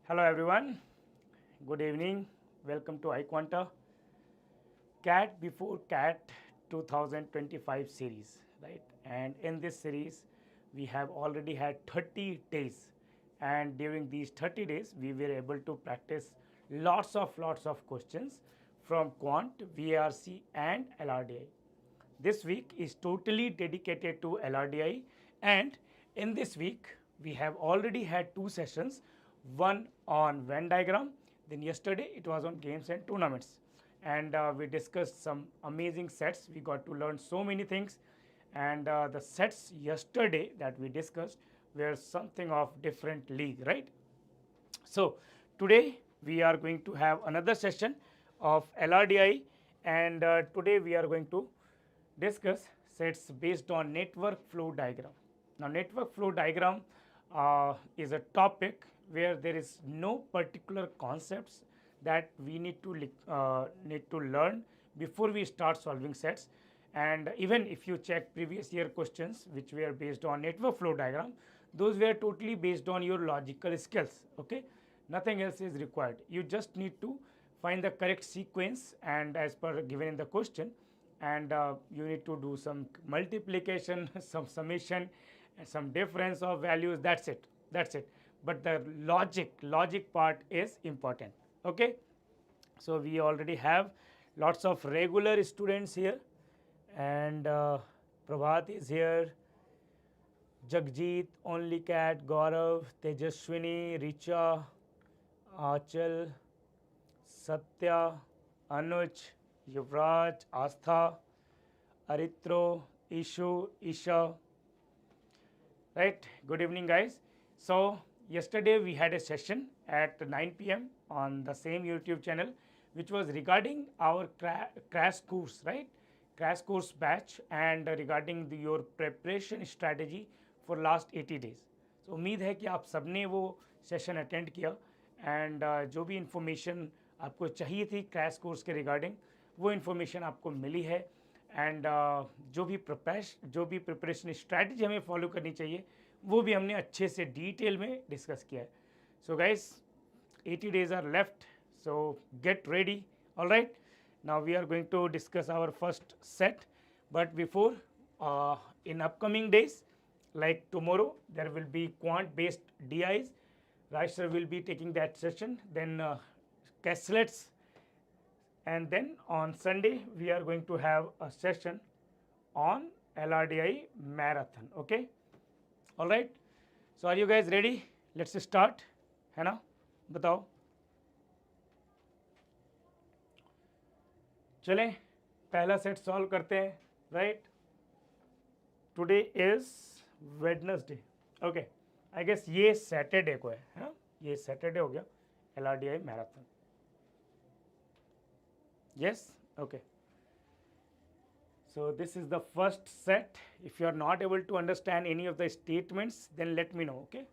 Hello everyone, good evening, welcome to iQuanta CAT before CAT 2025 series, right? And in this series, we have already had 30 days, and during these 30 days, we were able to practice lots of questions from Quant, VRC, and LRDI. This week is totally dedicated to LRDI, and in this week, we have already had two sessions, one on Venn diagram, then yesterday it was on games and tournaments. And we discussed some amazing sets. We got to learn so many things, and the sets yesterday that we discussed were something of different league, right? So today we are going to have another session of LRDI, and today we are going to discuss sets based on network flow diagram. Now network flow diagram is a topic where there is no particular concepts that we need to learn before we start solving sets. And even if you check previous year questions which were based on network flow diagram, those were totally based on your logical skills. Okay, nothing else is required. You just need to find the correct sequence and as per given in the question, and you need to do some multiplication, some summation, and some difference of values. That's it. But the logic part is important. Okay, so we already have lots of regular students here, and Prabhat is here, Jagjit, Only Cat, Gaurav, Tejaswini, Richa, Achal, Satya, Anuj, Yuvraj, Astha, Aritro, Ishu, Isha. Right? Good evening, guys. So, yesterday we had a session at 9 p.m. on the same YouTube channel, which was regarding our crash course, right? Crash course batch, and regarding your preparation strategy for last 80 days. So, उम्मीद है कि आप सबने वो session attend किया, and जो भी information आपको चाहिए थी क्रैश कोर्स के रिगार्डिंग वो इन्फॉर्मेशन आपको मिली है, एंड जो भी प्रिपरेशन स्ट्रैटेजी हमें फॉलो करनी चाहिए वो भी हमने अच्छे से डिटेल में डिस्कस किया है. So guys, 80 days are left, so get ready. All right, now we are going to discuss our first set, but before, in upcoming days like tomorrow there will be quant based DIs. Raj sir will be taking that session, then castlets, and then on Sunday we are going to have a session on LRDI marathon. Okay, all right, so are you guys ready? Let's start. है ना, बताओ. चलें पहला set solve करते हैं. Right, today is Wednesday. Okay, I guess ये Saturday को है ना, ये सैटरडे हो गया LRDI marathon. Yes, okay. So this is the first set. If you are not able to understand any of the statements, then let me know. Okay.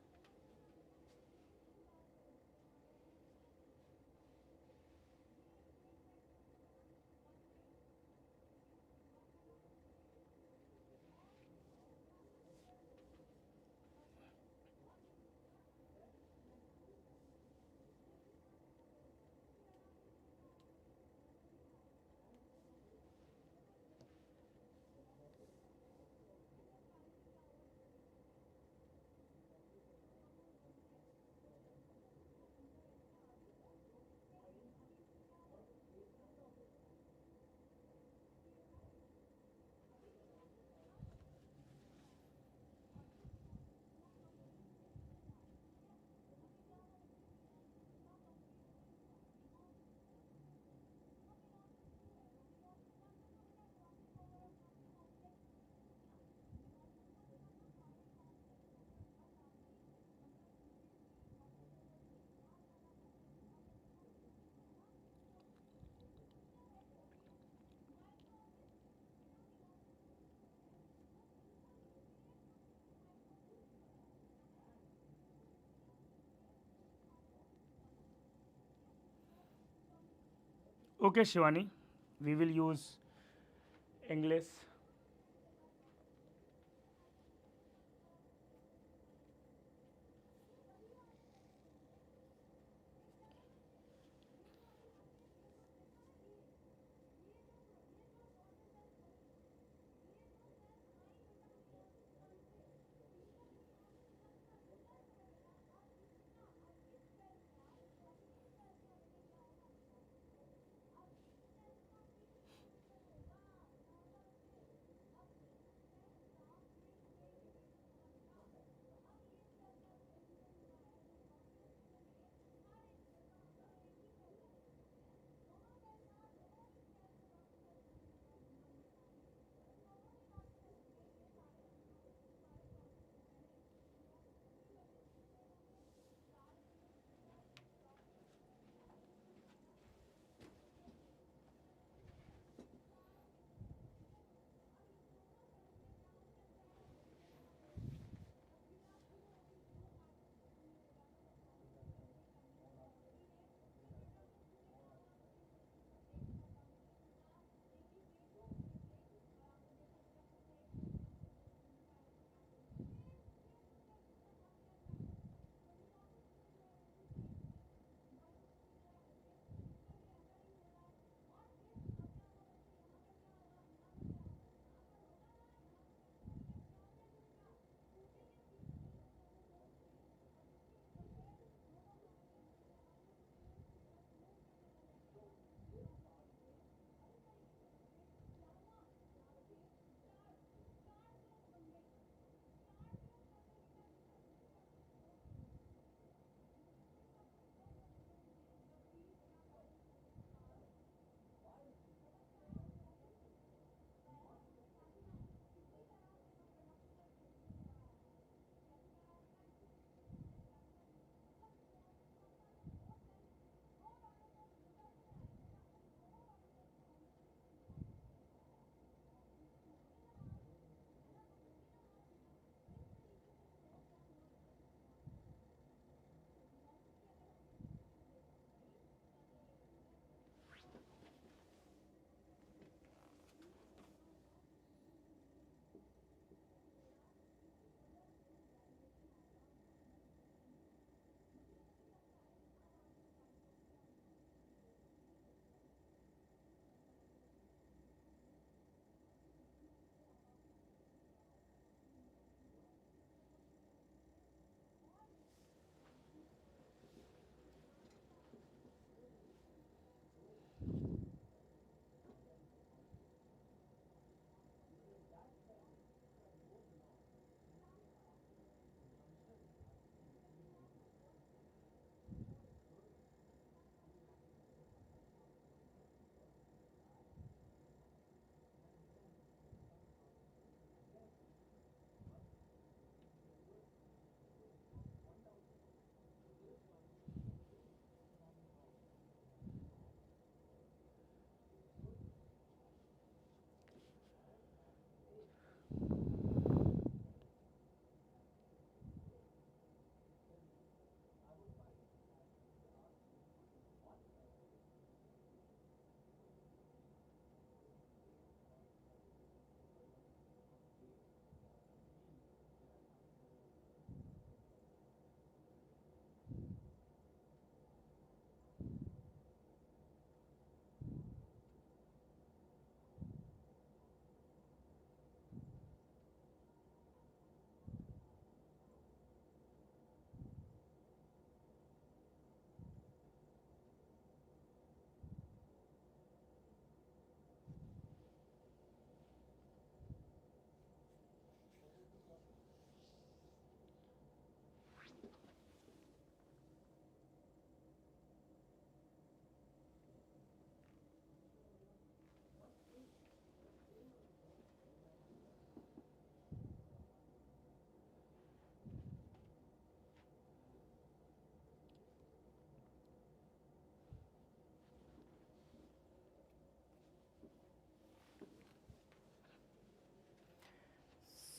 Okay, Shivani, we will use English.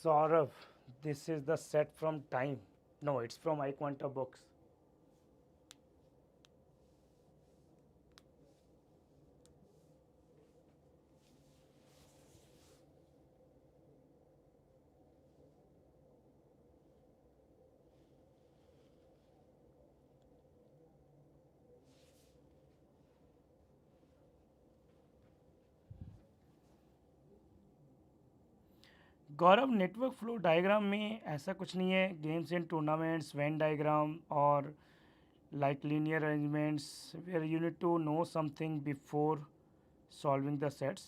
Saurav, this is the set from Time. No, it's from iQuanta books. Gaurav, network flow diagram में ऐसा कुछ नहीं है, games and tournaments, Venn diagram और like linear arrangements where you need to know something before solving the sets.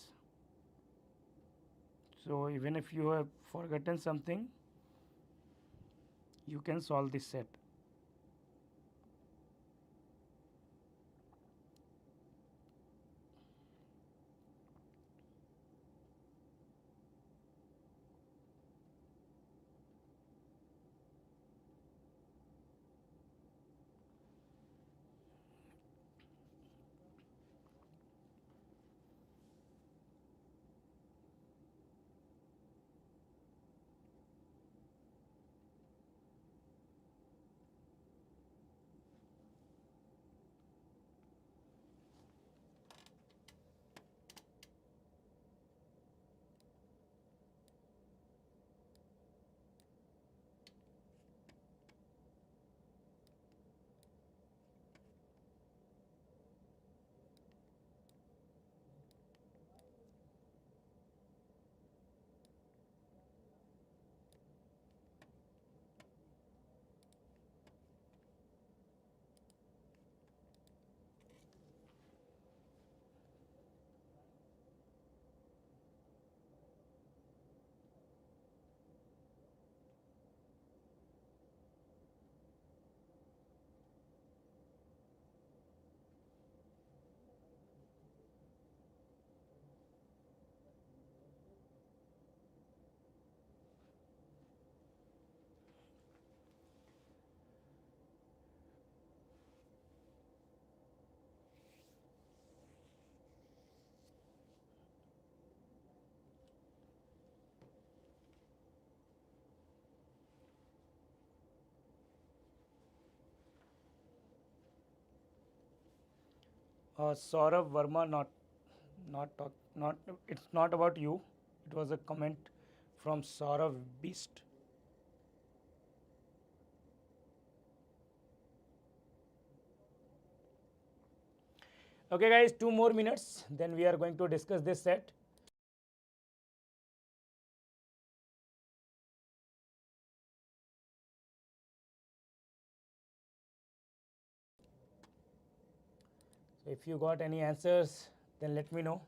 So even if you have forgotten something, you can solve this set. Saurav Verma, not. It's not about you. It was a comment from Saurav Beast. Okay, guys, 2 more minutes. Then we are going to discuss this set. So if you got any answers, then let me know.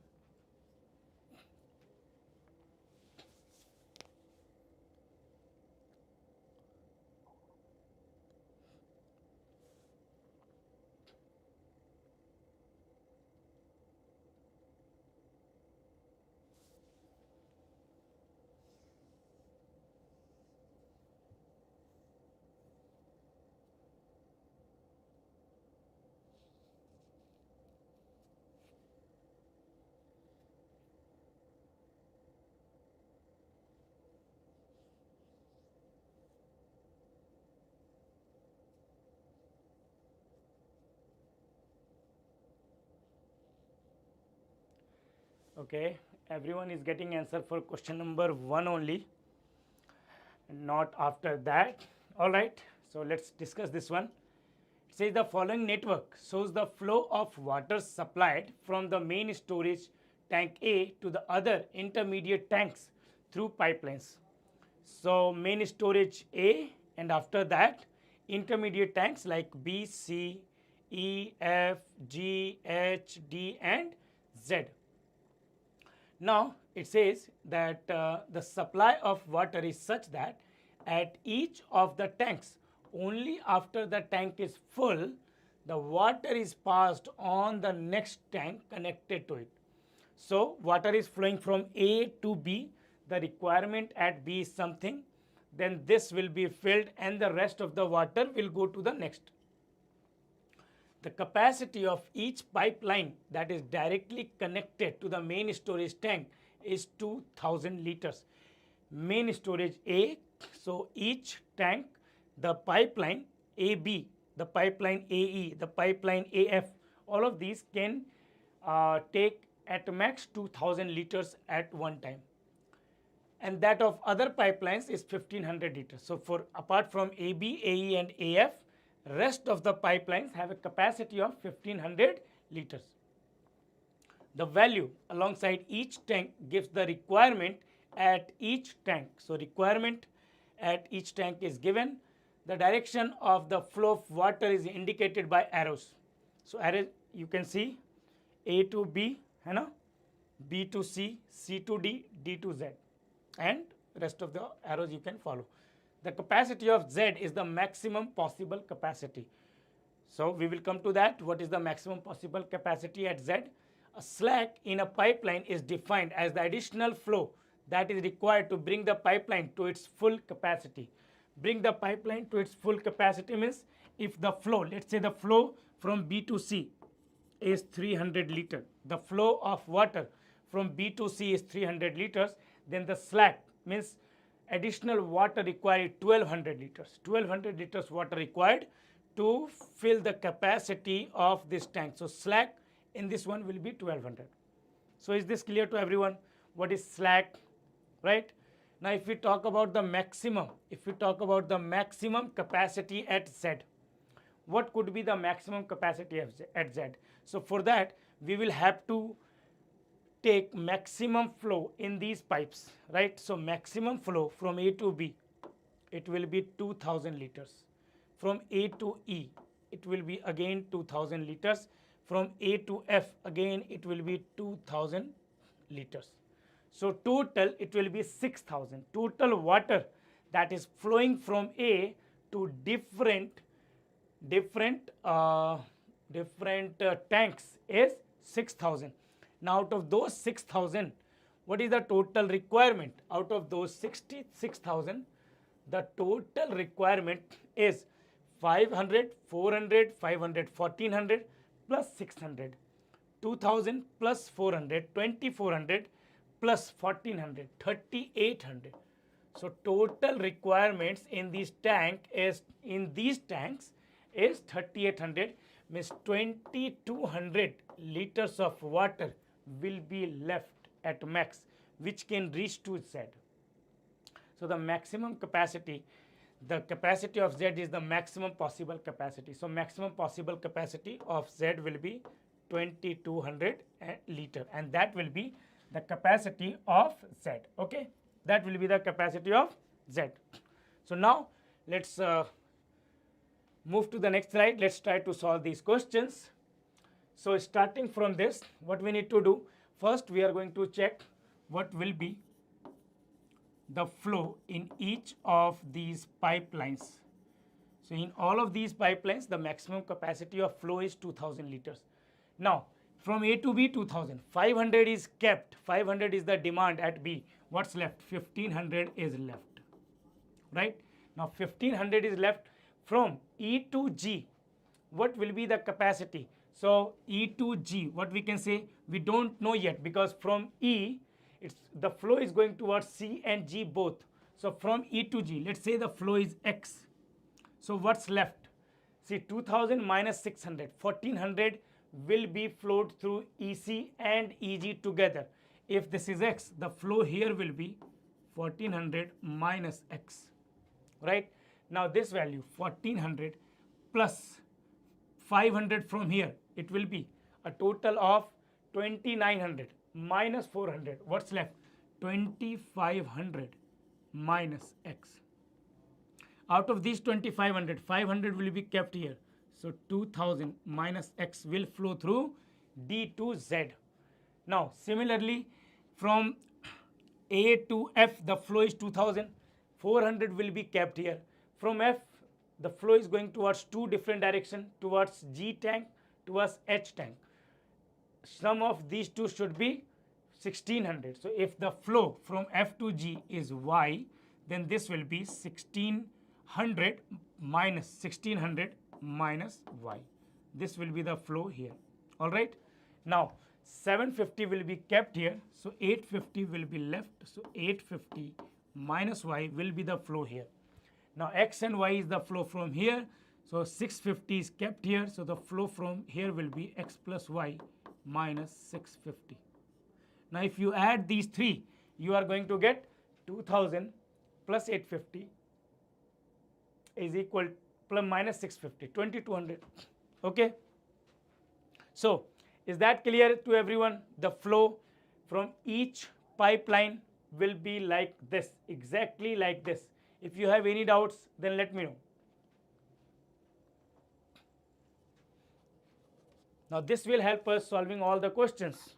Okay, everyone is getting answer for question number 1 only, not after that. All right, so let's discuss this one. It says the following network shows the flow of water supplied from the main storage tank A to the other intermediate tanks through pipelines. So main storage A, and after that intermediate tanks like B, C, E, F, G, H, D and Z. Now it says that the supply of water is such that at each of the tanks, only after the tank is full, the water is passed on the next tank connected to it. So water is flowing from A to B. The requirement at B is something. Then this will be filled and the rest of the water will go to the next. The capacity of each pipeline that is directly connected to the main storage tank is 2000 liters. main storage A. So each tank, the pipeline AB, the pipeline AE, the pipeline AF, all of these can take at max 2000 liters at one time, and that of other pipelines is 1500 liters. So for apart from AB, AE and AF, rest of the pipelines have a capacity of 1500 liters. The value alongside each tank gives the requirement at each tank. So requirement at each tank is given. The direction of the flow of water is indicated by arrows. So arrow you can see A to B, है ना? B to C, C to D, D to Z, and rest of the arrows you can follow. The capacity of Z is the maximum possible capacity. So we will come to that. What is the maximum possible capacity at Z? A slack in a pipeline is defined as the additional flow that is required to bring the pipeline to its full capacity. Bring the pipeline to its full capacity means if the flow, let's say the flow from B to C is 300 liters, the flow of water from B to C is 300 liters, then the slack means additional water required 1200 liters. 1200 liters water required to fill the capacity of this tank. So slack in this one will be 1200. So is this clear to everyone? What is slack, right? Now if we talk about the maximum, capacity at Z, what could be the maximum capacity at Z? So for that we will have to take maximum flow in these pipes, right? So maximum flow from A to B, it will be 2000 liters. From A to E, it will be again 2000 liters. From A to F, again it will be 2000 liters. So total it will be 6000. Total water that is flowing from A to different tanks is 6000. Now out of those 6000, what is the total requirement? Out of those 66,000, the total requirement is 500, 400, 500, 1400 plus 600, 2000 plus 400, 2400 plus 1400, 3800. So total requirements in these tanks is 3800, means 2200 liters of water will be left at max, which can reach to Z. So the maximum capacity, the capacity of Z is the maximum possible capacity. So maximum possible capacity of Z will be 2200 liter, and that will be the capacity of Z. Okay, that will be the capacity of Z. So now let's move to the next slide. Let's try to solve these questions. So starting from this, what we need to do, first we are going to check what will be the flow in each of these pipelines. So in all of these pipelines, the maximum capacity of flow is 2000 liters. Now from A to B, 2000, 500 is kept, 500 is the demand at B. What's left? 1500 is left, right? Now 1500 is left. From E to G, what will be the capacity? So E to G, what we can say, we don't know yet, because from E, the flow is going towards C and G both. So from E to G, let's say the flow is X. So what's left? See, 2000 minus 600, 1400 will be flowed through EC and EG together. If this is X, the flow here will be 1400 minus X, right? Now this value 1400 plus 500 from here, it will be a total of 2900 minus 400. What's left? 2500 minus X. Out of these 2500, 500 will be kept here. So 2000 minus X will flow through D to Z. Now similarly, from A to F, the flow is 2000. 400 will be kept here. From F, the flow is going towards two different directions, towards G tank, towards H tank. Sum of these two should be 1600. So if the flow from F to G is Y, then this will be 1600 minus Y. This will be the flow here. All right. Now 750 will be kept here. So 850 will be left. So 850 minus y will be the flow here. Now x and y is the flow from here. So 650 is kept here. So the flow from here will be x plus y minus 650. Now if you add these three, you are going to get 2000 plus 850 is equal plus minus 650, 2200. Okay. So is that clear to everyone? The flow from each pipeline will be like this, exactly like this. If you have any doubts, then let me know. Now this will help us solving all the questions.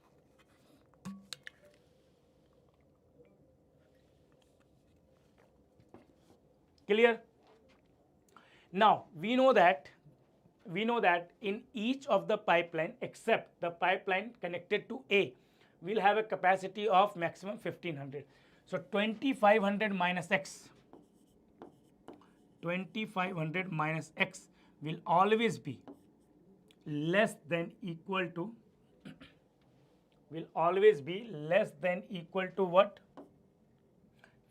Clear? Now we know that in each of the pipeline except the pipeline connected to A will have a capacity of maximum 1500. So 2500 minus x, 2500 minus x will always be less than equal to what?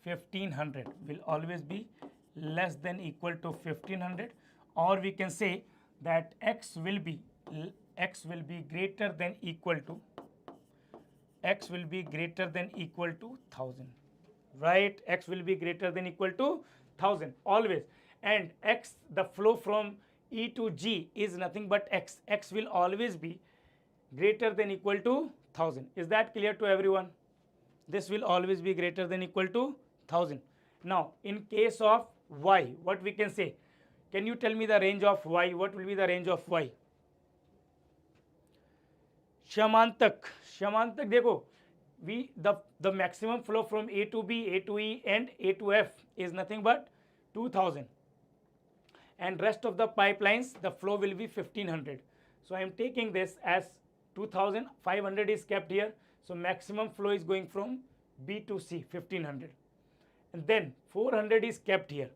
1500 will always be less than equal to 1500, or we can say that x will be greater than equal to 1000, right? X will be greater than equal to 1000 always, and x, the flow from E to G is nothing but x. X will always be greater than equal to 1000. Is that clear to everyone? This will always be greater than equal to 1000. Now in case of y, what we can say? Can you tell me the range of y? What will be the range of y? Shyamantak देखो, the maximum flow from A to B, A to E and A to F is nothing but 2000, and rest of the pipelines the flow will be 1500. So I am taking this as 2000, 500 is kept here, so maximum flow is going from B to C, 1500, and then 400 is kept here.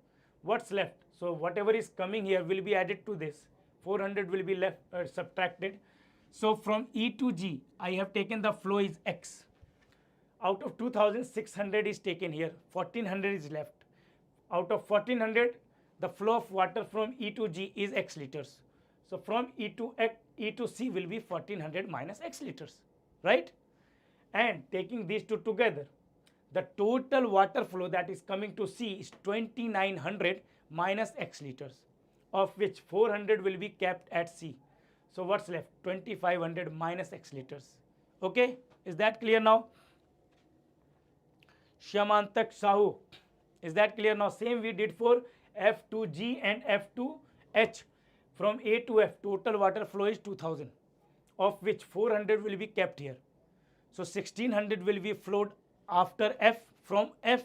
What's left? So whatever is coming here will be added to this, 400 will be left subtracted. So from E to G I have taken the flow is x. Out of 2600 is taken here, 1400 is left. Out of 1400 the flow of water from E to G is x liters. So from E to C will be 1400 minus x liters, right? And taking these two together, the total water flow that is coming to C is 2900 minus x liters, of which 400 will be kept at C. So what's left? 2500 minus x liters. Okay, is that clear now? Shyamantak Sahu, is that clear now? Same we did for F to G and F to H. From A to F, total water flow is 2000, of which 400 will be kept here. So 1600 will be flowed after F. From F,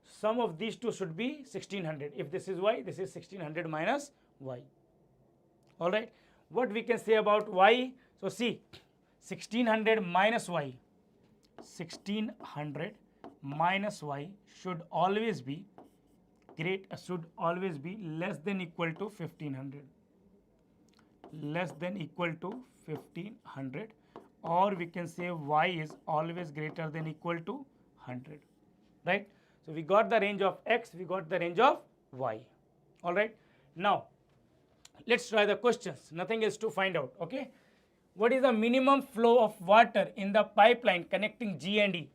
sum of these two should be 1600. If this is y, this is 1600 minus y. All right. What we can say about y? So see, 1600 minus y, 1600 minus y should always be less than equal to 1500. Less than equal to 1500, or we can say y is always greater than equal to 100, right? So we got the range of x, we got the range of y. All right. Now let's try the questions. Nothing else to find out. Okay. What is the minimum flow of water in the pipeline connecting G and E?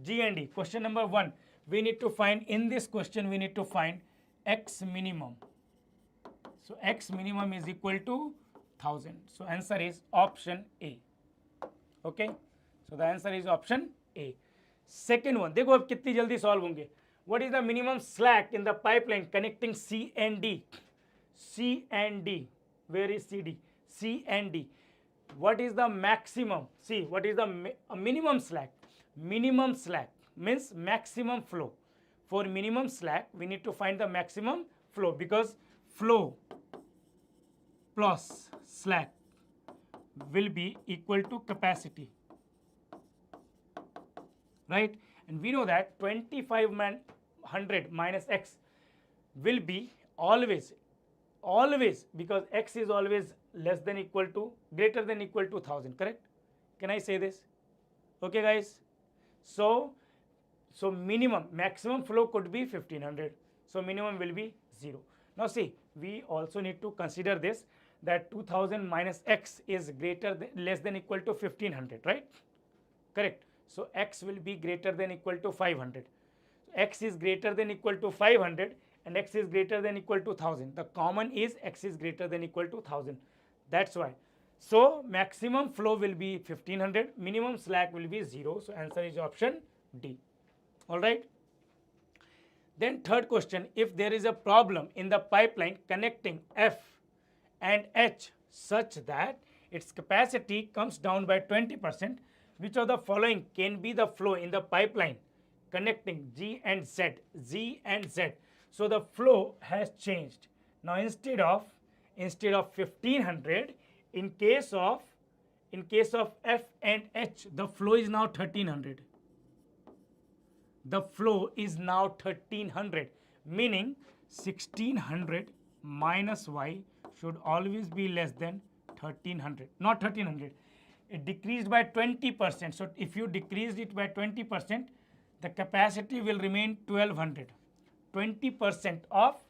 G and E. Question number 1. We need to find, in this question we need to find x minimum. So x minimum is equal to 1000. So answer is option A. Okay. So the answer is option A. Second one, देखो अब कितनी जल्दी solve होंगे. What is the minimum slack in the pipeline connecting C and D? C and D. Where is CD? C and D. What is the maximum? See, what is the minimum slack? Minimum slack means maximum flow. For minimum slack, we need to find the maximum flow, because flow plus slack will be equal to capacity, right? And we know that 2500 minus x will be always, because x is always less than equal to, greater than equal to 1000, correct? Can I say this? Okay guys. So So maximum flow could be 1500. So minimum will be 0. Now see, we also need to consider this, that 2000 minus x is less than equal to 1500, right? Correct. So x will be greater than equal to 500. X is greater than equal to 500 and x is greater than equal to 1000. The common is x is greater than equal to 1000. That's why. So maximum flow will be 1500, minimum slack will be 0. So answer is option D. All right. Then third question, if there is a problem in the pipeline connecting F and H such that its capacity comes down by 20%, which of the following can be the flow in the pipeline connecting G and Z? Z and Z. So the flow has changed. Now instead of 1500, in case of F and H, the flow is now 1300. The flow is now 1300, meaning 1600 minus y should always be less than 1300, not 1300. It decreased by 20%. So if you decreased it by 20%, the capacity will remain 1200. 20% of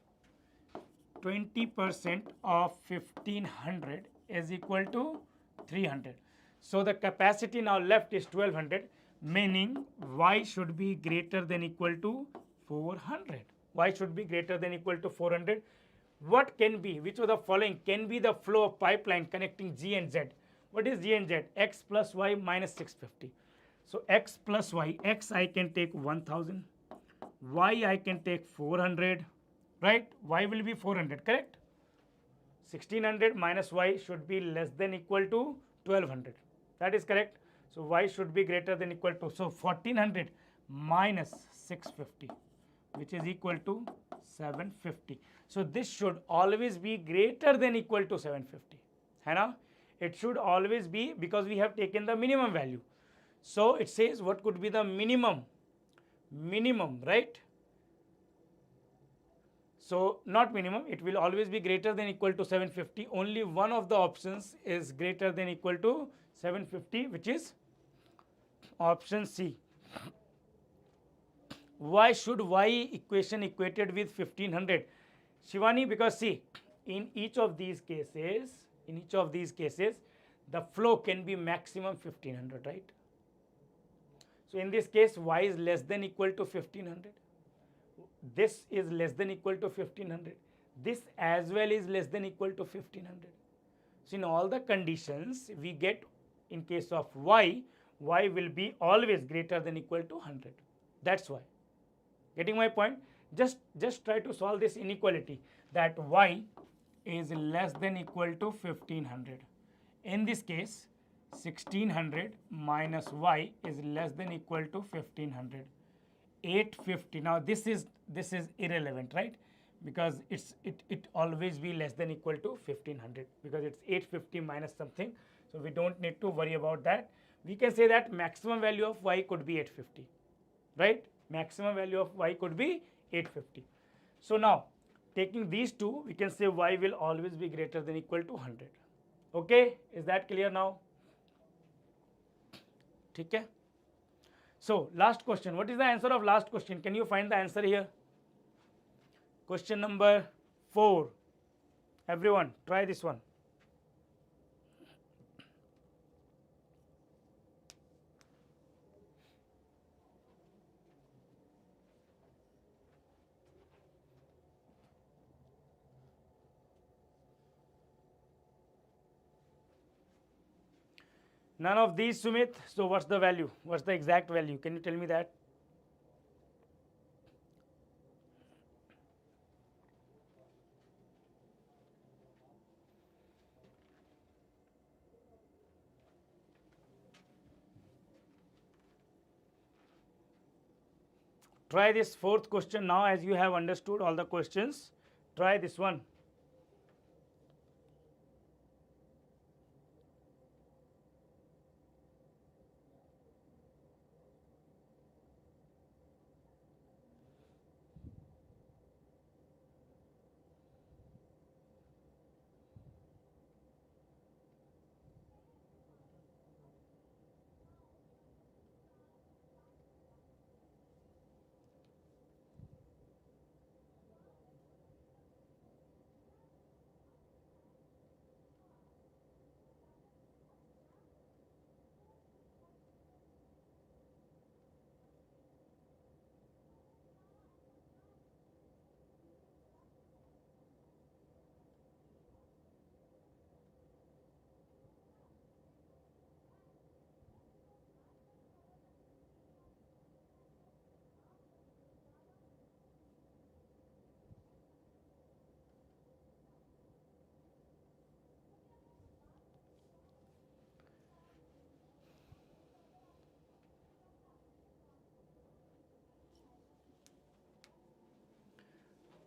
1500 is equal to 300. So the capacity now left is 1200, meaning y should be greater than equal to 400. Y should be greater than equal to 400. What can be, which of the following can be the flow of pipeline connecting G and Z? What is G and Z? X plus y minus 650. So x plus y, x I can take 1000, y I can take 400, right? Y will be 400, correct? 1600 minus y should be less than equal to 1200. That is correct. So y should be greater than equal to, so 1400 minus 650, which is equal to 750. So this should always be greater than equal to 750. है ना? It should always be, because we have taken the minimum value. So it says what could be the minimum, right? So not minimum, it will always be greater than equal to 750. Only one of the options is greater than equal to 750, which is option C. Why should y equation equated with 1500? Shivani, because see, in each of these cases, the flow can be maximum 1500, right? So in this case, y is less than equal to 1500. This is less than equal to 1500. This as well is less than equal to 1500. So in all the conditions, we get, in case of y will be always greater than equal to 100. That's why. Getting my point? Just try to solve this inequality, that y is less than equal to 1500. In this case, 1600 minus y is less than equal to 1500. 850. Now this is irrelevant, right? Because it always be less than equal to 1500, because it's 850 minus something. So we don't need to worry about that. We can say that maximum value of y could be 850, right? Maximum value of y could be 850. So now taking these two, we can say y will always be greater than equal to 100. Okay, is that clear now? Okay. So last question. What is the answer of last question? Can you find the answer here? Question number 4. Everyone, try this one. None of these, Sumit. So what's the value? What's the exact value? Can you tell me that? Try this fourth question now, as you have understood all the questions. Try this one.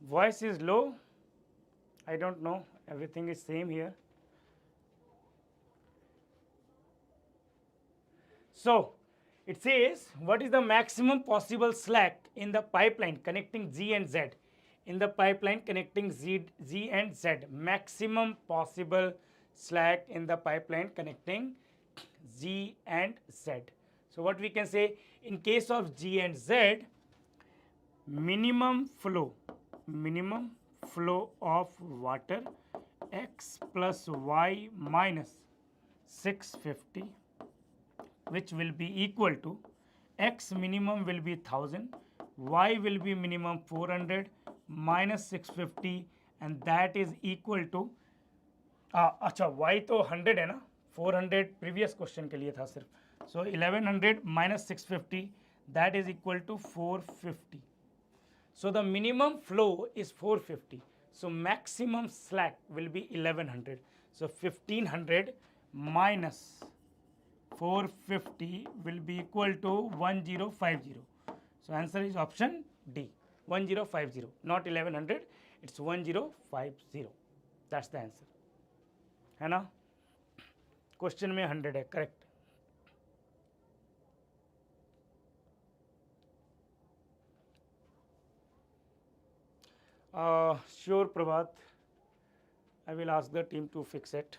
Voice is low. I don't know. Everything is same here. So it says what is the maximum possible slack in the pipeline connecting G and Z? In the pipeline connecting G and Z, maximum possible slack in the pipeline connecting G and Z. So what we can say in case of G and Z, minimum flow of water x plus y minus 650, which will be equal to x minimum will be 1000, y will be minimum 400 minus 650, and that is equal to अच्छा y तो 100 है ना, 400 previous question के लिए था सिर्फ, so 1100 minus 650, that is equal to 450. So the minimum flow is 450. So maximum slack will be 1100. So 1500 minus 450 will be equal to 1050. So answer is option D, 1050, not 1100, it's 1050. That's the answer. है ना? Question में 100 है, correct. Sure, Prabhat. I will ask the team to fix it.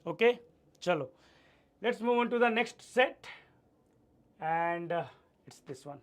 Okay, chalo. Let's move on to the next set, and it's this one.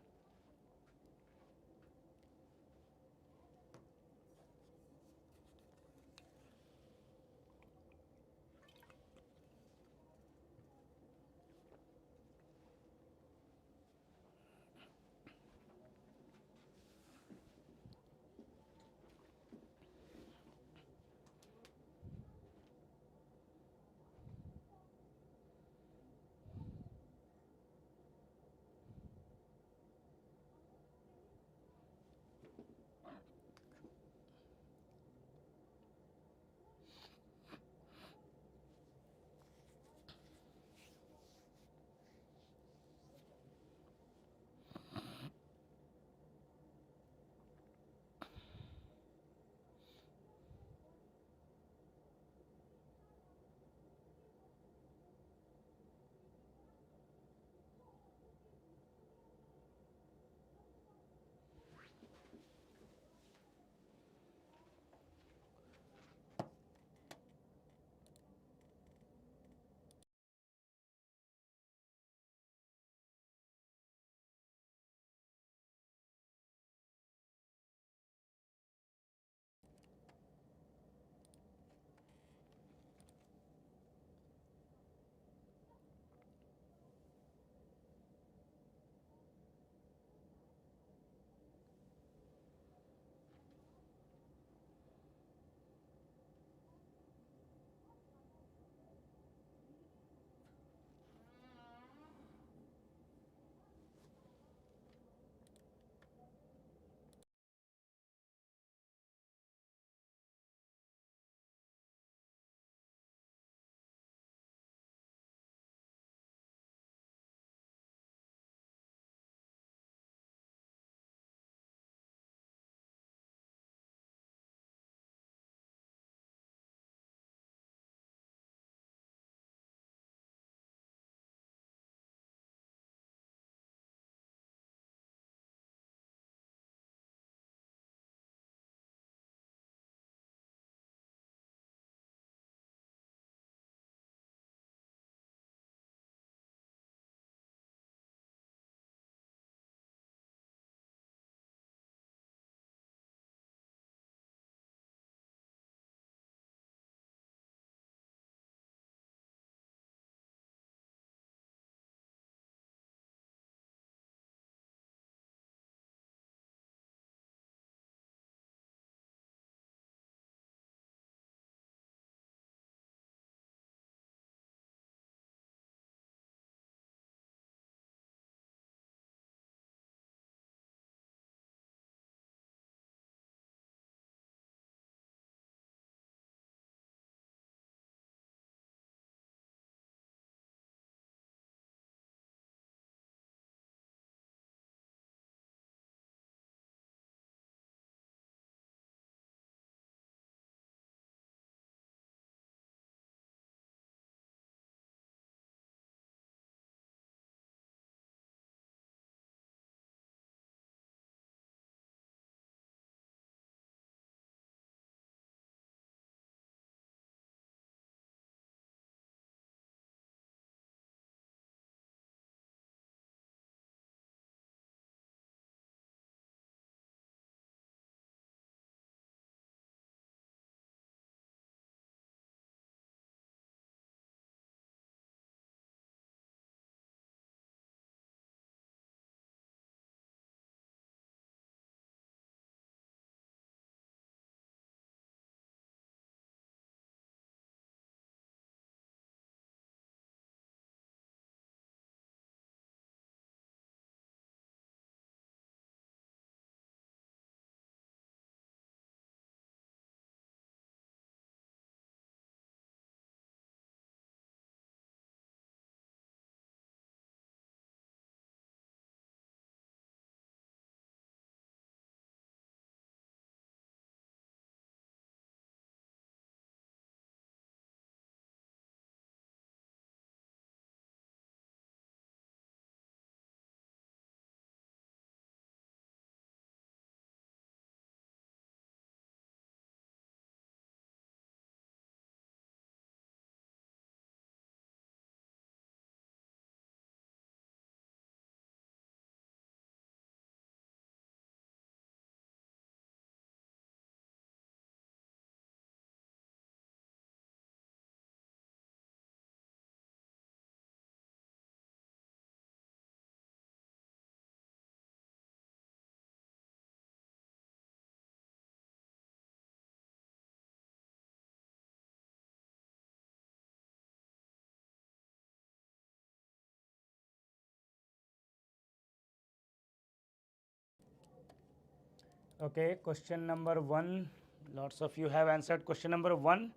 Okay, question number 1. Lots of you have answered question number 1.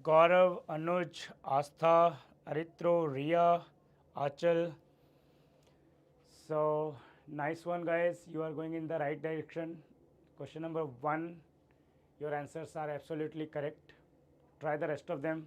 Gaurav, Anuj, Astha, Aritro, Ria, Achal. So, nice one, guys. You are going in the right direction. Question number 1. Your answers are absolutely correct. Try the rest of them.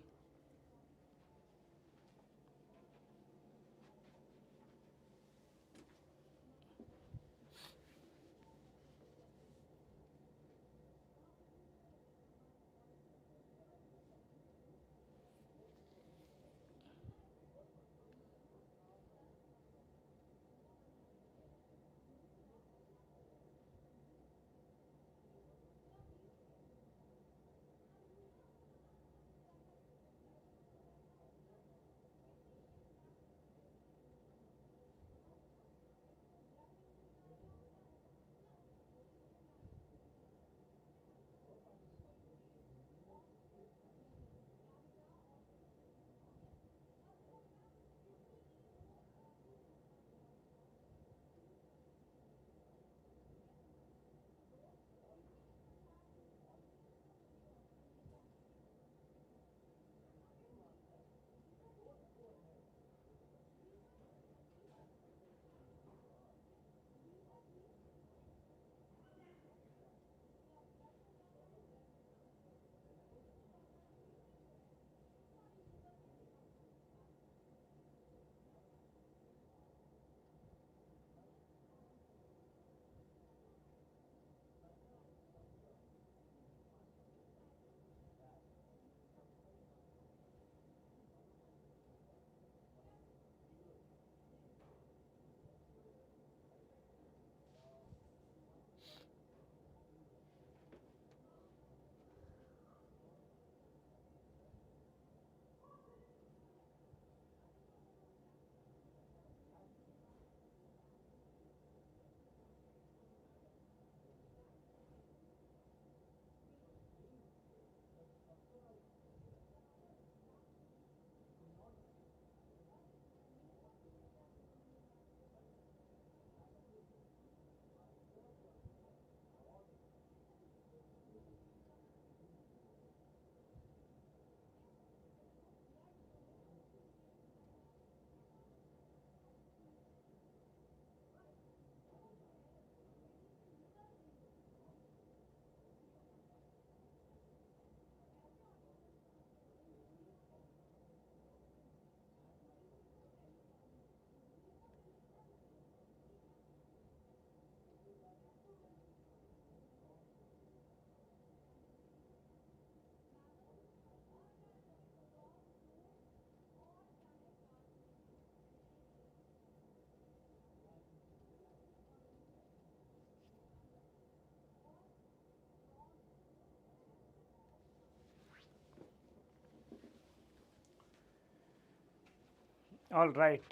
All right.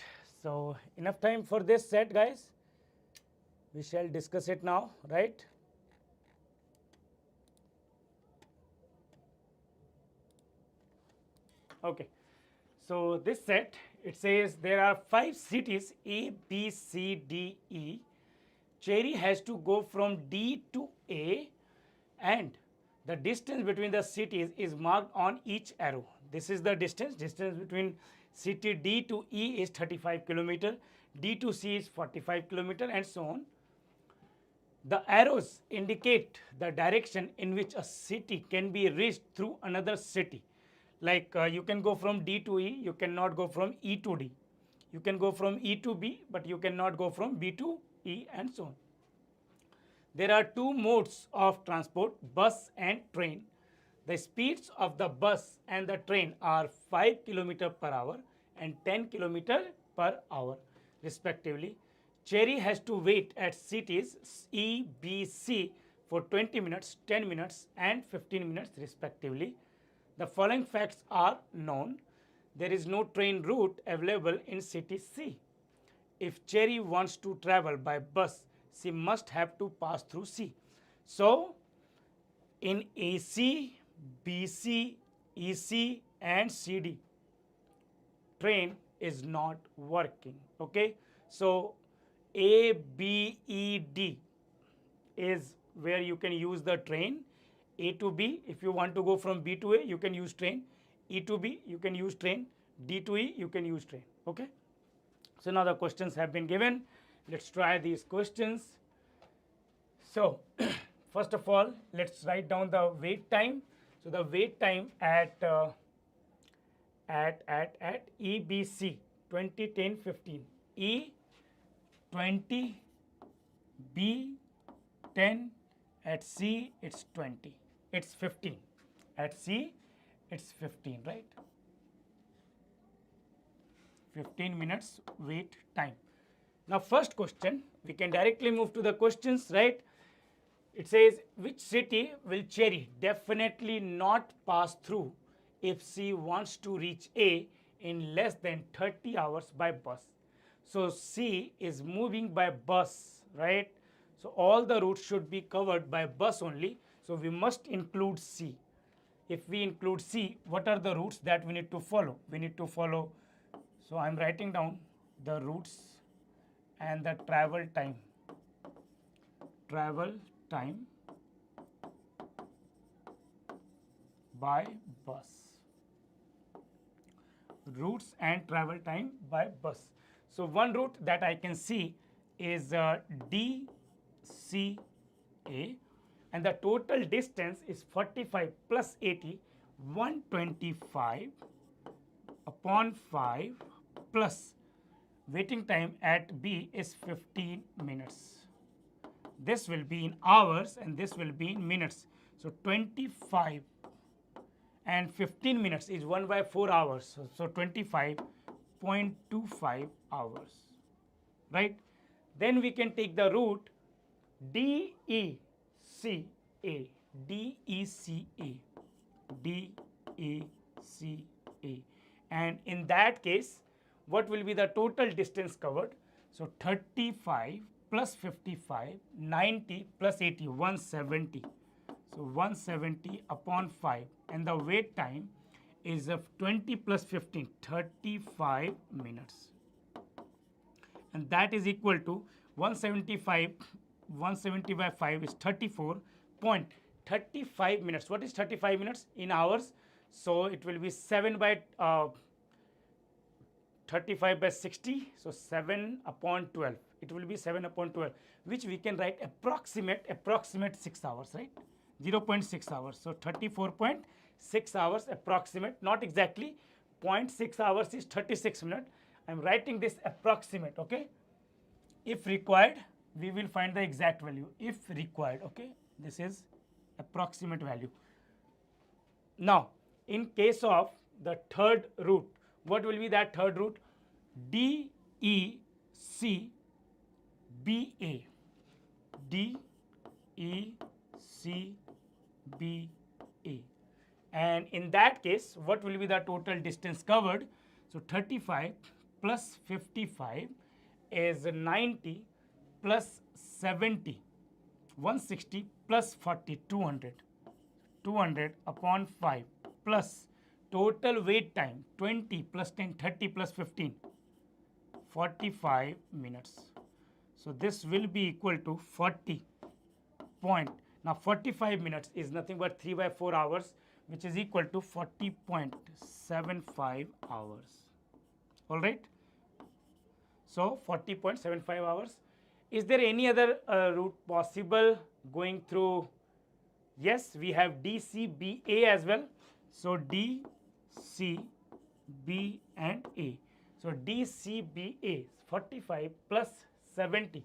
So, enough time for this set, guys. We shall discuss it now, right? Okay. So, this set, it says there are 5 cities A, B, C, D, E. Cherry has to go from D to A, and the distance between the cities is marked on each arrow. This is the distance. Distance between city D to E is 35 kilometer, D to C is 45 kilometer, and so on. The arrows indicate the direction in which a city can be reached through another city. Like you can go from D to E, you cannot go from E to D. You can go from E to B, but you cannot go from B to E, and so on. There are 2 modes of transport, bus and train. The speeds of the bus and the train are 5 km per hour and 10 km per hour respectively. Cherry has to wait at cities E, B, C for 20 minutes, 10 minutes and 15 minutes respectively. The following facts are known. There is no train route available in city C. If Cherry wants to travel by bus, she must have to pass through C. So, in AC, BC, EC and CD, train is not working. Okay. So, A, B, E, D is where you can use the train. A to B, if you want to go from B to A, you can use train. E to B, you can use train. D to E, you can use train. Okay. So now the questions have been given. Let's try these questions. So first of all, let's write down the wait time. So the wait time at EBC 20, 10, 15. E 20, B 10, at C it's 20, it's 15. At C it's 15, right? 15 minutes wait time. Now first question, we can directly move to the questions, right? It says, which city will Cherry definitely not pass through if C wants to reach A in less than 30 hours by bus? So C is moving by bus, right? So all the routes should be covered by bus only. So we must include C. If we include C, what are the routes that we need to follow? We need to follow, so I am writing down the routes and the travel time. Travel time by bus. Routes and travel time by bus. So one route that I can see is DCA, and the total distance is 45 plus 80, 125 upon 5 plus waiting time at B is 15 minutes. This will be in hours and this will be in minutes. So 25 and 15 minutes is 1 by 4 hours. So 25.25 hours, right? Then we can take the route DECA, and in that case, what will be the total distance covered? So 35 plus 55, 90 plus 80, 170. So 170 upon 5, and the wait time is of 20 plus 15, 35 minutes. And that is equal to 175, 170 by 5 is 34.35 minutes. What is 35 minutes in hours? So it will be 7 by 35 by 60, so 7 upon 12. It will be 7 upon 12, which we can write approximate 6 hours, right? 0.6 hours. So 34.6 hours approximate, not exactly. 0.6 hours is 36 minutes. I am writing this approximate, okay? If required, we will find the exact value. If required, okay? This is approximate value. Now, in case of the third route, what will be that third route? DECBA. DECBA. And in that case, what will be the total distance covered? So 35 plus 55 is 90 plus 70, 160 plus 40, 200. 200 upon 5 plus total wait time 20 plus 10, 30 plus 15, 45 minutes. So this will be equal to 40 point. Now 45 minutes is nothing but 3 by 4 hours, which is equal to 40.75 hours. All right. So 40.75 hours. Is there any other route possible going through? Yes, we have DCBA as well. So DCB and A. So DCBA 45 plus 70.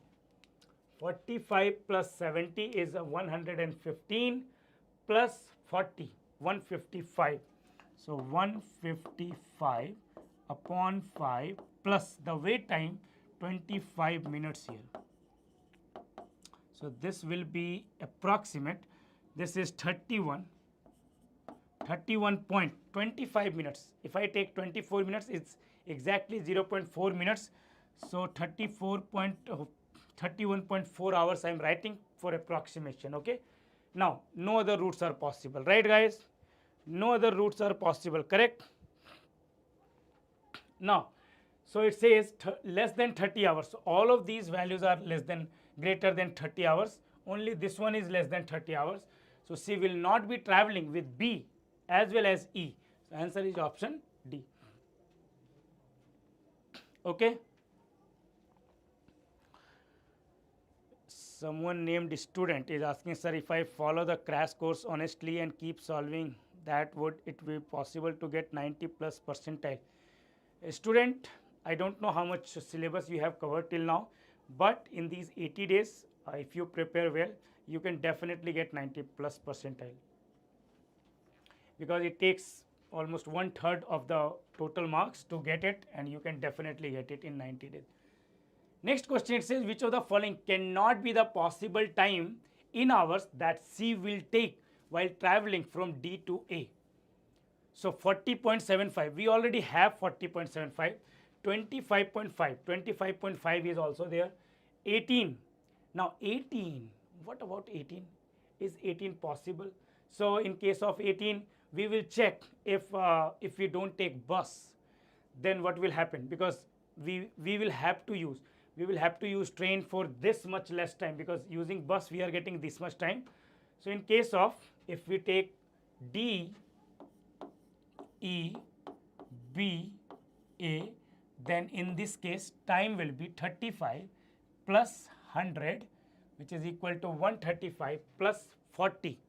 45 plus 70 is 115 plus 40, 155. So 155 upon 5 plus the wait time 25 minutes here. So this will be approximate. This is 31.25 minutes. If I take 24 minutes, it's exactly 0.4 minutes. So 31.4 hours I am writing for approximation, okay. Now, no other routes are possible, right guys? No other routes are possible, correct? Now, so it says less than 30 hours. So all of these values are greater than 30 hours. only this one is less than 30 hours. So C will not be traveling with B as well as E. So answer is option D. Okay. Someone named student is asking, sir, if I follow the crash course honestly and keep solving, that would it be possible to get 90 plus percentile? Student, I don't know how much syllabus you have covered till now, but in these 80 days, if you prepare well, you can definitely get 90 plus percentile, because it takes almost 1/3 of the total marks to get it, and you can definitely get it in 90 days. Next question, it says, which of the following cannot be the possible time in hours that C will take while traveling from D to A? So 40.75, we already have 40.75, 25.5 is also there, 18. Now 18, what about 18? Is 18 possible? So in case of 18, we will check if we don't take bus, then what will happen, because we will have to use train for this much less time, because using bus we are getting this much time. So in case of, if we take D, E, B, A, then in this case time will be 35 plus 100, which is equal to 135 plus 40.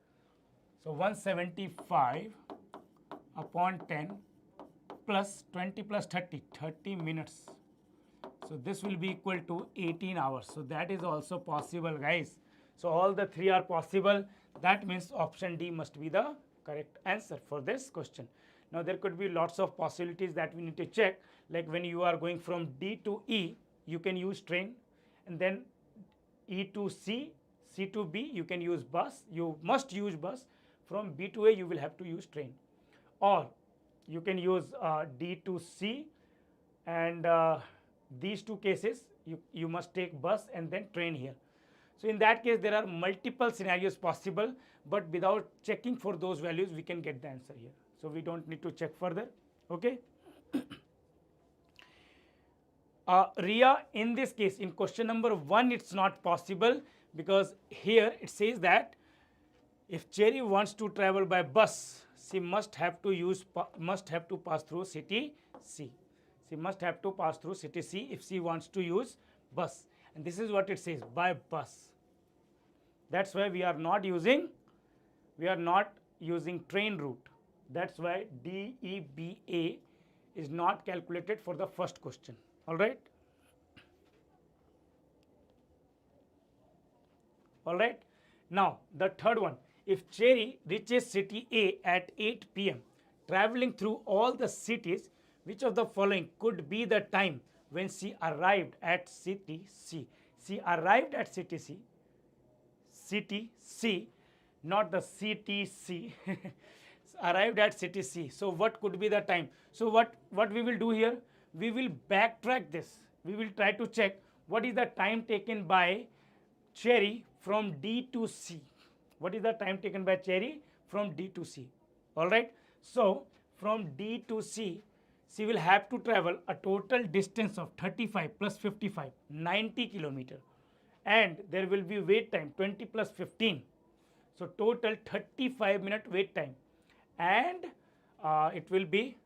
So 175 upon 10 plus 20 plus 30, 30 minutes. So this will be equal to 18 hours. So that is also possible, guys. So all the three are possible. That means option D must be the correct answer for this question. Now there could be lots of possibilities that we need to check, like when you are going from D to E, you can use train, and then E to C, C to B, you can use bus. You must use bus. From B to A, you will have to use train. Or you can use D to C, and these two cases, you must take bus and then train here. So in that case, there are multiple scenarios possible, but without checking for those values, we can get the answer here. So we don't need to check further. Okay. Ria, in this case, in question number 1, it's not possible, because here it says that if Cherry wants to travel by bus, she must have to pass through city C. She must have to pass through city C if she wants to use bus. And this is what it says, by bus. That's why we are not using train route. That's why DEBA is not calculated for the first question. All right. All right. Now the third one, if Cherry reaches city A at 8 p.m. traveling through all the cities, which of the following could be the time when she arrived at city C? She arrived at city C, not the CTC. Arrived at city C. So what could be the time? So what we will do here? We will backtrack this. We will try to check what is the time taken by Cherry from D to C. What is the time taken by Cherry from D to C? All right. So from D to C, she will have to travel a total distance of 35 plus 55, 90 kilometer, and there will be wait time 20 plus 15. So total 35-minute wait time, and it will be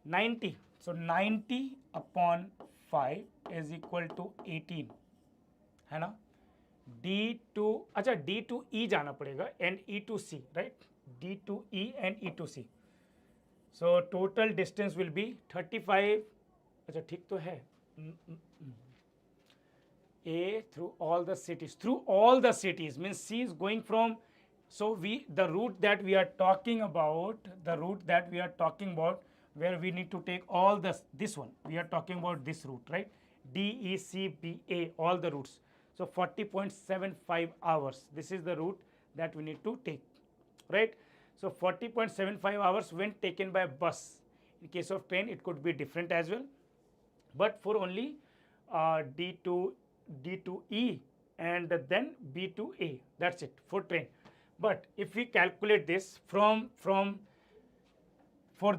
90. So 90 upon 5 is equal to 18, है ना? D to E जाना पड़ेगा, and E to C, right? D to E and E to C. So total distance will be 35. अच्छा ठीक तो है. A through all the cities means C is going from. So the route that we are talking about, where we need to take all this one, we are talking about this route, right? D, E, C, B, A, all the routes. So 40.75 hours. This is the route that we need to take, right? So 40.75 hours when taken by bus. In case of train, it could be different as well. But for only D to E and then B to A, that's it for train. But if we calculate this for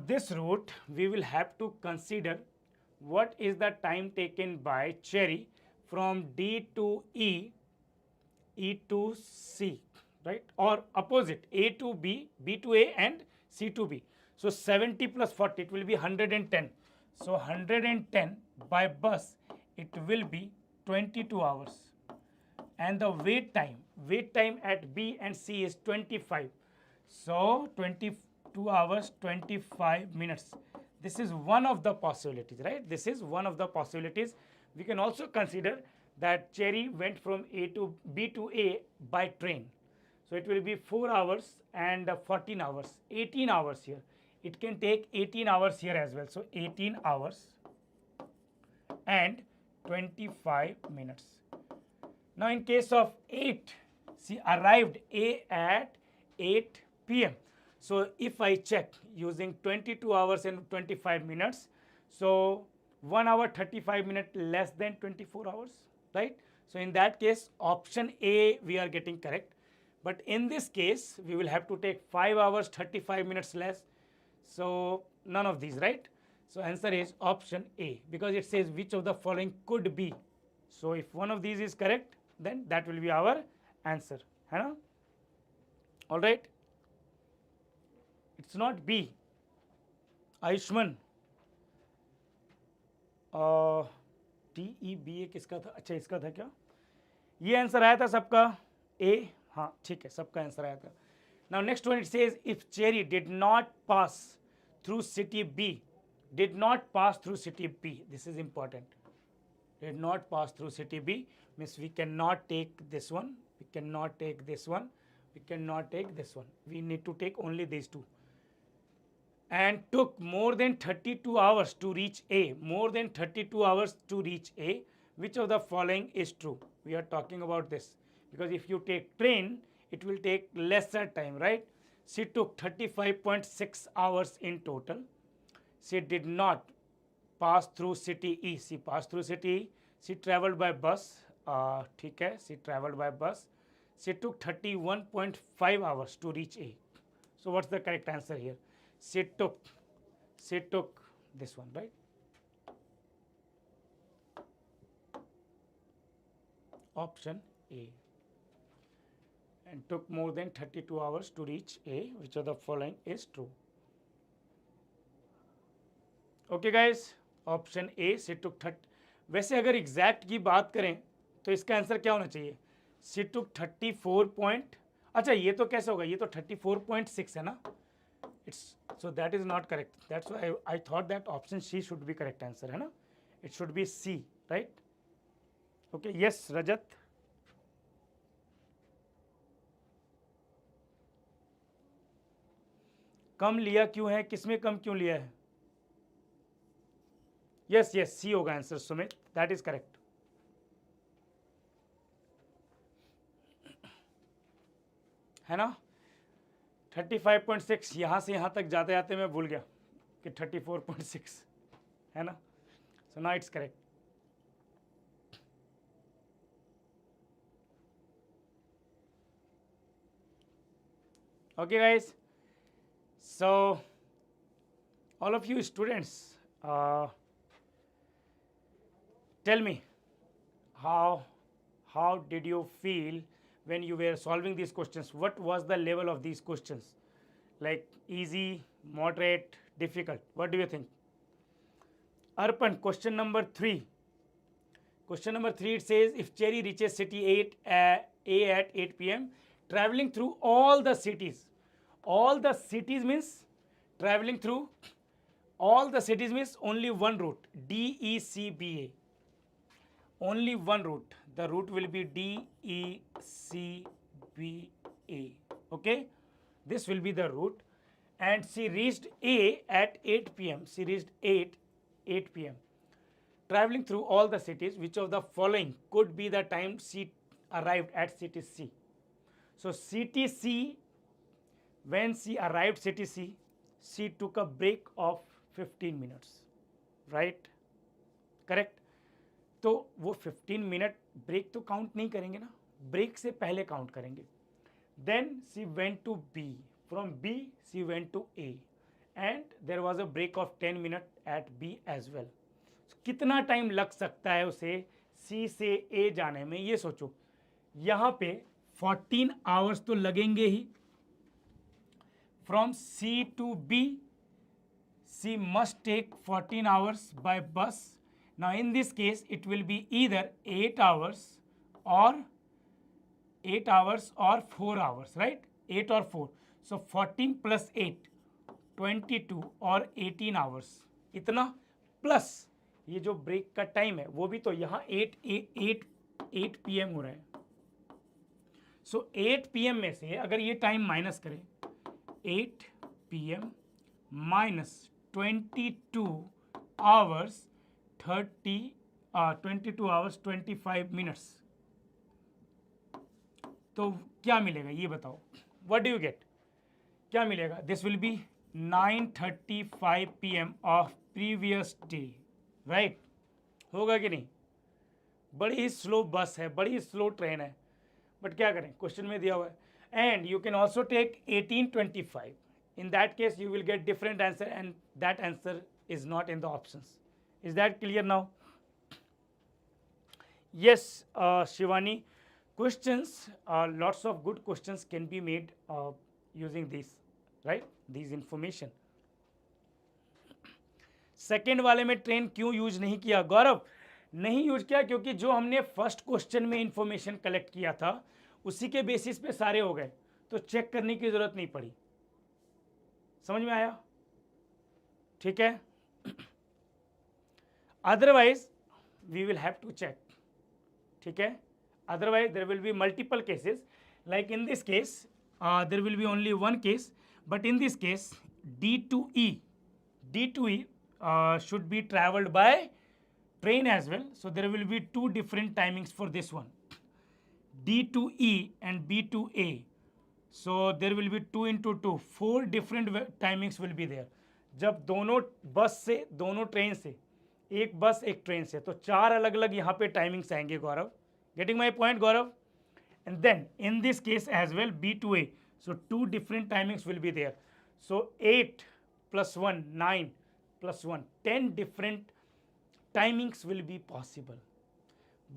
this route, we will have to consider what is the time taken by Cherry from D to E E to C, right? Or opposite, A to B, B to A, and C to B. So 70 plus 40, it will be 110. So 110 by bus, it will be 22 hours. And the wait time at B and C is 25. So 22 hours, 25 minutes. This is one of the possibilities, right? This is one of the possibilities. We can also consider that Cherry went from A to B to A by train. So it will be 4 hours and 14 hours, 18 hours here. It can take 18 hours here as well. So 18 hours and 25 minutes. Now in case of 8, she arrived A at 8 p.m. So if I check using 22 hours and 25 minutes, so 1 hour 35 minutes less than 24 hours, right? So in that case, option A we are getting correct. But in this case, we will have to take 5 hours 35 minutes less. So none of these, right? So answer is option A, because it says which of the following could be. So if one of these is correct, then that will be our answer. है ना? All right. It's not B. Ayushman TEBA किसका था? अच्छा इसका था क्या? ये answer आया था सबका A. हाँ ठीक है, सबका आंसर आया था. Now next one, it says if Cherry did not pass through city B, did not pass through city B. This is important. Did not pass through city B means we cannot take this one, we cannot take this one, we cannot take this one. We need to take only these two. And took more than 32 hours to reach A. More than 32 hours to reach A. Which of the following is true? We are talking about this. Because if you take train, it will take lesser time, right? She took 35.6 hours in total. She did not pass through city E. She passed through city E. She traveled by bus. ठीक है, she traveled by bus. She took 31.5 hours to reach A. So what's the correct answer here? She took this one, right? Option A. And took more than 32 hours to reach A. Which of the following is true? Okay guys, option A, she took 30. वैसे अगर exact की बात करें तो इसका answer क्या होना चाहिए? She took 34 point. अच्छा ये तो कैसे होगा? ये तो 34.6 है ना? So that is not correct. That's why I thought that option C should be correct answer, है ना? It should be C, right? Okay, yes, Rajat. कम लिया क्यों है? किसमें कम क्यों लिया है? Yes, C होगा answer Sumit. That is correct. है ना? 35.6 यहाँ से यहाँ तक जाते जाते मैं भूल गया कि 34.6 है ना. So now it's correct. Okay guys, so all of you students, tell me how did you feel when you were solving these questions? What was the level of these questions? Like easy, moderate, difficult? What do you think? Arpan, question number 3. Question number 3, it says if Cherry reaches city A at 8 p.m. traveling through all the cities. All the cities means traveling through all the cities means only one route, DECBA. Only one route. The route will be DECBA. Okay, this will be the route. And she reached A at 8 p.m. She reached 8 p.m. Traveling through all the cities, which of the following could be the time she arrived at city C? So city C, when she arrived city C, she took a break of 15 minutes, right? Correct? तो वो 15 minute break तो count नहीं करेंगे ना, break से पहले count करेंगे. Then she went to B, from B she went to A, and there was a break of 10 minute at B as well. कितना टाइम लग सकता है उसे सी से ए जाने में, ये सोचो. यहाँ पे 14 आवर्स तो लगेंगे ही. From C to B, she must take 14 hours by bus. Now in this case it will be either 8 hours or 4 hours, right? 8 or 4. So 14 plus 8, 22 और 18 आवर्स, इतना प्लस ये जो ब्रेक का टाइम है वो भी तो यहाँ 8 PM हो रहा है. सो 8 PM में से अगर ये टाइम माइनस करें, 8 PM minus 22 hours 22 hours 25 minutes, तो क्या मिलेगा ये बताओ. व्हाट डू यू गेट, क्या मिलेगा? This will be 9:35 PM of previous day, right? होगा कि नहीं? बड़ी ही स्लो बस है, बड़ी ही स्लो ट्रेन है, बट क्या करें, क्वेश्चन में दिया हुआ है. And you can also take 1825. in that case you will get different answer and that answer is not in the options. Is that clear now? Yes, Shivani, questions, lots of good questions can be made using this, right? These information. Second वाले में train क्यों use नहीं किया? गौरव, नहीं use किया क्योंकि जो हमने फर्स्ट क्वेश्चन में इंफॉर्मेशन कलेक्ट किया था उसी के बेसिस पे सारे हो गए, तो चेक करने की जरूरत नहीं पड़ी. समझ में आया? ठीक है. Otherwise we will have to check. ठीक है. Otherwise there will be multiple cases. Like in this case there will be only one case, but in this case D to E should be traveled by train as well. So there will be two different timings for this one, D to E and B to A. So there will be 2 into 2, 4 different timings will be there. जब दोनों बस से, दोनों train से, एक बस एक train से, तो 4 अलग अलग यहाँ पे टाइमिंग्स आएंगे. गौरव, getting my point, Gaurav? And then in this case as well, B to A, so 2 different timings will be there. So 8 plus 1, 9 plus 1, 10 different timings will be possible.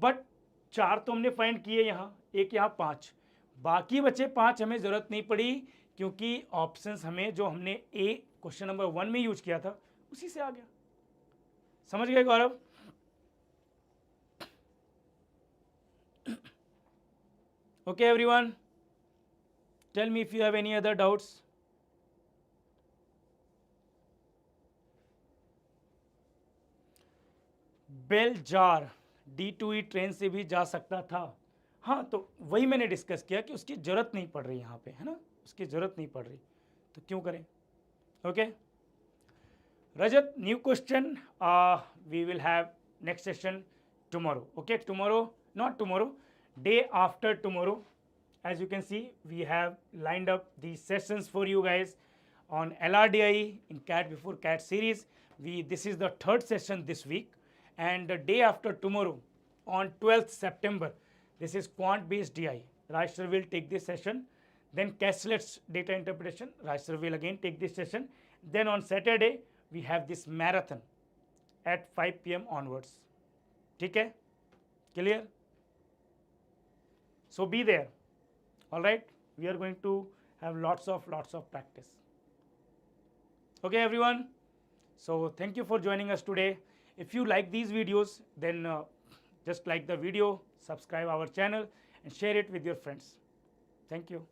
But 4 तो हमने find किए यहाँ, एक यहाँ 5, बाकी बचे 5 हमें ज़रूरत नहीं पड़ी क्योंकि ऑप्शंस हमें जो हमने ए क्वेश्चन नंबर 1 में यूज किया था उसी से आ गया. समझ गए गौरव? Okay everyone, tell me if you have any other doubts. बेल जार D2E ट्रेन से भी जा सकता था. हाँ, तो वही मैंने डिस्कस किया कि उसकी ज़रूरत नहीं पड़ रही यहाँ पे, है ना? उसकी ज़रूरत नहीं पड़ रही, तो क्यों करें? Okay Rajat, new question we will have next session tomorrow. Okay, tomorrow, not tomorrow, day after tomorrow. As you can see, we have lined up these sessions for you guys on LRDI in CAT before CAT series. This is the 3rd session this week, and the day after tomorrow on 12th September, this is quant based DI. Raj sir will take this session. Then cashless data interpretation, Raj sir will again take this session. Then on Saturday we have this marathon at 5 PM onwards. ठीक है? Clear? So be there. All right, we are going to have lots of practice. Okay everyone, so thank you for joining us today. If you like these videos, then just like the video, subscribe our channel and share it with your friends. Thank you.